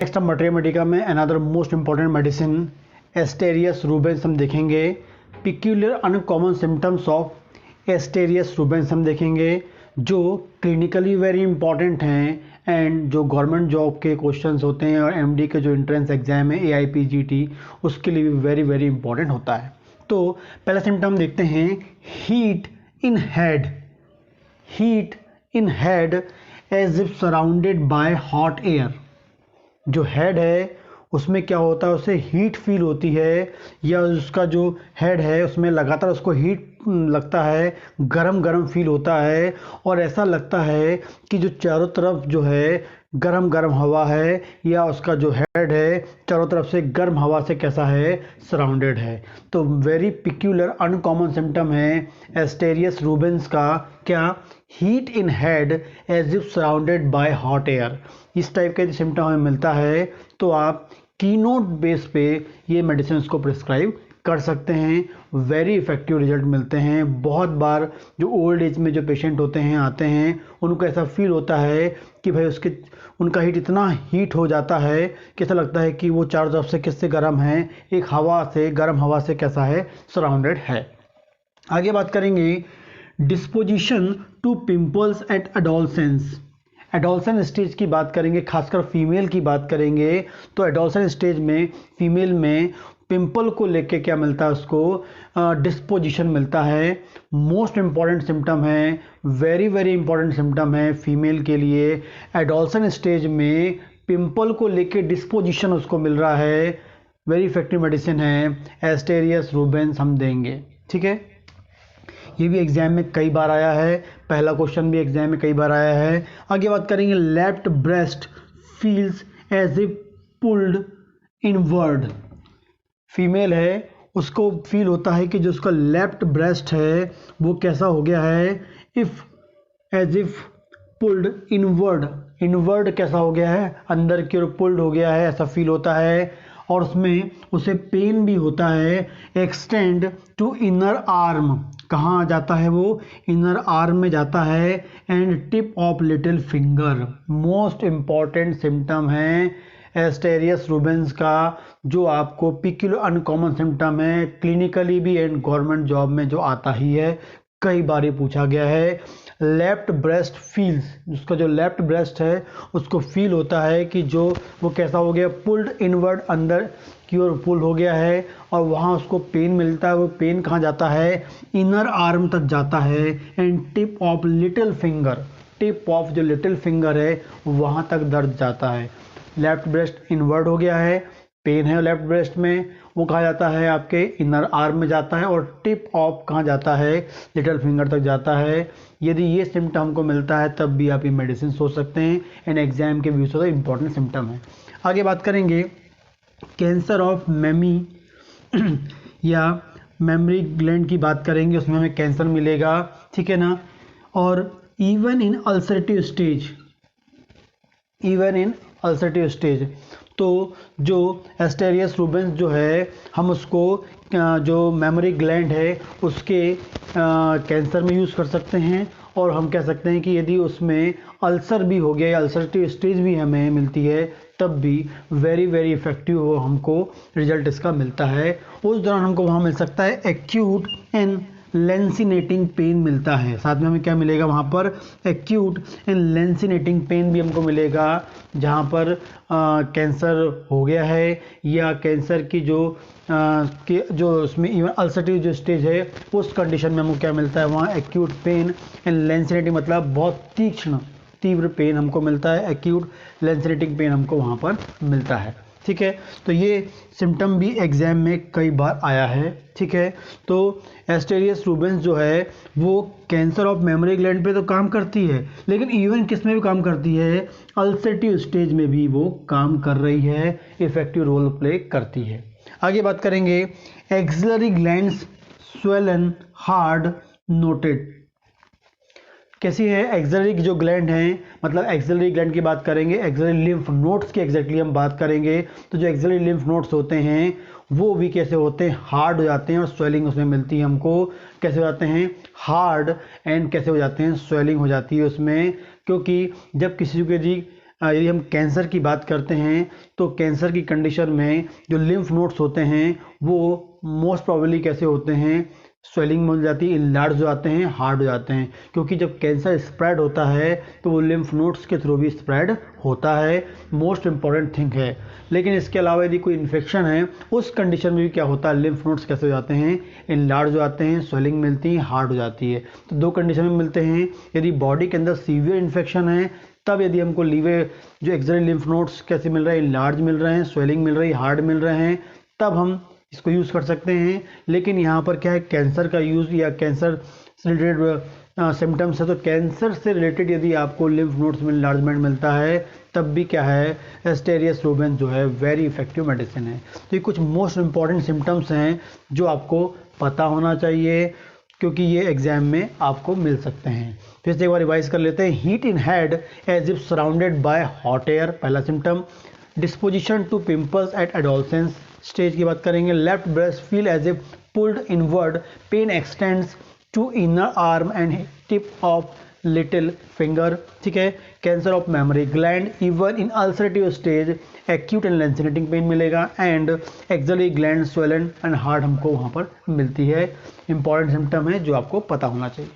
Next हम materia Medica में another most important medicine Asterias Rubens हम देखेंगे। Peculiar uncommon symptoms of Asterias Rubens हम देखेंगे जो क्लिनिकली वेरी इंपॉर्टेंट हैं एंड जो गवर्नमेंट जॉब के क्वेश्चंस होते हैं और एमडी के जो एंट्रेंस एग्जाम है AIPGT उसके लिए भी वेरी वेरी इंपॉर्टेंट होता है। तो पहला सिम्टम देखते हैं, heat in head. Heat in head as if surrounded by hot air. जो हेड है उसमें क्या होता है, उसे हीट फील होती है या उसका जो हेड है उसमें लगातार उसको हीट लगता है, गरम गरम फील होता है और ऐसा लगता है कि जो चारों तरफ जो है गरम गरम हवा है या उसका जो हेड है चारों तरफ से गर्म हवा से कैसा है, सराउंडेड है। तो वेरी पिक्यूलर अनकॉमन सिम्टम है एस्टेरियस रूबेंस का, क्या, heat in head as if surrounded by hot air. इस टाइप का सिम्टम हमें मिलता है तो आप कीनोट बेस पे ये मेडिसिन को प्रिस्क्राइब कर सकते हैं। वेरी इफेक्टिव रिजल्ट मिलते हैं। बहुत बार जो ओल्ड एज में जो पेशेंट होते हैं आते हैं उनको ऐसा फील होता है कि भाई उनका हीट इतना हीट हो जाता है कि ऐसा लगता है कि वो चारों तरफ से किससे गर्म है, एक हवा से, गर्म हवा से कैसा है, सराउंडेड है। आगे बात करेंगे disposition to pimples at adolescence. Adolescence stage की बात करेंगे, खासकर फीमेल की बात करेंगे तो एडोलसेंस स्टेज में फीमेल में पिंपल को लेके क्या मिलता है, उसको डिस्पोजिशन मिलता है। मोस्ट इम्पॉर्टेंट सिम्टम है, वेरी वेरी इंपॉर्टेंट सिम्टम है फीमेल के लिए। एडोलसेंस स्टेज में पिंपल को लेके डिस्पोजिशन उसको मिल रहा है। वेरी इफेक्टिव मेडिसिन है, एस्टेरियस रूबेंस हम देंगे। ठीक है, ये भी एग्जाम में कई बार आया है, पहला क्वेश्चन भी एग्जाम में कई बार आया है। आगे बात करेंगे left breast feels as if pulled inward. Female है उसको फील होता है कि जो उसका लेफ्ट ब्रेस्ट है वो कैसा हो गया है, if as if pulled inward. Inward कैसा हो गया है, अंदर की ओर पुल्ड हो गया है, ऐसा फील होता है और उसमें उसे पेन भी होता है। एक्सटेंड टू इनर आर्म, कहाँ जाता है वो, इनर आर्म में जाता है। And tip of little finger. Most important symptom है एस्टेरियस रूबेंस का, जो आपको पिक्यूलर अनकॉमन सिम्टम है, क्लिनिकली भी एंड गवर्नमेंट जॉब में जो आता ही है, कई बार ये पूछा गया है। लेफ्ट ब्रेस्ट फील्स, उसका जो लेफ्ट ब्रेस्ट है उसको फील होता है कि जो वो कैसा हो गया, पुल्ड इनवर्ड, अंदर की ओर पुल हो गया है और वहाँ उसको पेन मिलता है। वो पेन कहाँ जाता है, इनर आर्म तक जाता है। And tip of little finger, tip of जो लिटिल फिंगर है वहाँ तक दर्द जाता है। लेफ्ट ब्रेस्ट इनवर्ड हो गया है, पेन है लेफ्ट ब्रेस्ट में, वो कहाँ जाता है, आपके इनर आर्म में जाता है और टिप ऑफ कहाँ जाता है, लिटिल फिंगर तक जाता है। यदि ये सिम्टम हमको मिलता है तब भी आप ये मेडिसिन सोच सकते हैं एंड एग्जाम के व्यू से तो इंपॉर्टेंट सिम्टम है। आगे बात करेंगे कैंसर ऑफ मेमी या मेमरी ग्लैंड की बात करेंगे, उसमें हमें कैंसर मिलेगा। ठीक है ना, और even in ulcerative stage, even in ulcerative stage, तो जो एस्टेरियस रूबेंस जो है हम उसको जो मेमोरी ग्लैंड है उसके कैंसर में यूज़ कर सकते हैं। और हम कह सकते हैं कि यदि उसमें अल्सर भी हो गया या अल्सरेटिव स्टेज भी हमें मिलती है तब भी वेरी वेरी इफेक्टिव हमको रिजल्ट इसका मिलता है। उस दौरान हमको वहाँ मिल सकता है एक्यूट एंड लेंसिनेटिंग पेन मिलता है। साथ में हमें क्या मिलेगा वहाँ पर, एक्यूट एंड लेंसिनेटिंग पेन भी हमको मिलेगा जहाँ पर कैंसर हो गया है या कैंसर की जो उसमें इवन अल्सरेटिव जो स्टेज है उस कंडीशन में हमको क्या मिलता है, वहाँ एक्यूट पेन एंड लेंसिनेटिंग, मतलब बहुत तीव्र पेन हमको मिलता है। एक्यूट लेंसिनेटिंग पेन हमको वहाँ पर मिलता है। ठीक है, तो ये सिम्टम भी एग्जाम में कई बार आया है। ठीक है, तो एस्टेरियस रूबेंस जो है वो कैंसर ऑफ मेमोरी ग्लैंड पे तो काम करती है, लेकिन इवन किस में भी काम करती है, अल्सरेटिव स्टेज में भी वो काम कर रही है, इफेक्टिव रोल प्ले करती है। आगे बात करेंगे axillary glands swollen hard noted. कैसी है एक्सिलरी जो ग्लैंड है, मतलब एक्सिलरी ग्लैंड की बात करेंगे, एक्सिलरी लिम्फ नोड्स की एग्जैक्टली हम बात करेंगे तो जो एक्सिलरी लिम्फ नोड्स होते हैं वो भी कैसे होते हैं, हार्ड हो जाते हैं और स्वेलिंग उसमें मिलती है हमको। कैसे हो जाते हैं, हार्ड, एंड कैसे हो जाते हैं, स्वेलिंग हो जाती है उसमें, क्योंकि जब किसी के जी यदि हम कैंसर की बात करते हैं तो कैंसर की कंडीशन में जो लिम्फ नोड्स होते हैं वो मोस्ट प्रोबेबली कैसे होते हैं, स्वेलिंग हो जाती है, इनलार्ज हो जाते हैं, हार्ड हो जाते हैं, क्योंकि जब कैंसर स्प्रेड होता है तो वो लिम्फ नोड्स के थ्रू भी स्प्रेड होता है, मोस्ट इंपॉर्टेंट थिंग है। लेकिन इसके अलावा यदि कोई इन्फेक्शन है उस कंडीशन में भी क्या होता है, लिम्फ नोड्स कैसे हो जाते हैं, इनलार्ज हो जाते हैं, स्वेलिंग मिलती है, हार्ड हो जाती है। तो दो कंडीशन में मिलते हैं। यदि बॉडी के अंदर सीवियर इन्फेक्शन है तब यदि हमको लीवर जो एक्सिलरी लिम्फ नोड्स कैसे मिल रहे हैं, इनलार्ज मिल रहे हैं, स्वेलिंग मिल रही है, हार्ड मिल रहे हैं, तब हम इसको यूज़ कर सकते हैं। लेकिन यहाँ पर क्या है, कैंसर का यूज़ या कैंसर से रिलेटेड सिम्टम्स है तो कैंसर से रिलेटेड यदि आपको लिम्फ नोड्स में इनलार्जमेंट मिलता है तब भी क्या है, एस्टेरियस रूबेंस जो है वेरी इफेक्टिव मेडिसिन है। तो ये कुछ मोस्ट इंपॉर्टेंट सिम्टम्स हैं जो आपको पता होना चाहिए क्योंकि ये एग्जाम में आपको मिल सकते हैं। फिर से एक बार रिवाइज कर लेते हैं। Heat in head as if surrounded by hot air, पहला symptom. Disposition to pimples at adolescence stage की बात करेंगे। Left breast feel as if pulled inward, pain extends to inner arm and tip of little finger, ठीक है। Cancer of memory gland even in ulcerative stage, acute and lancinating pain मिलेगा and axillary gland swollen and hard हमको वहाँ पर मिलती है। Important symptom है जो आपको पता होना चाहिए।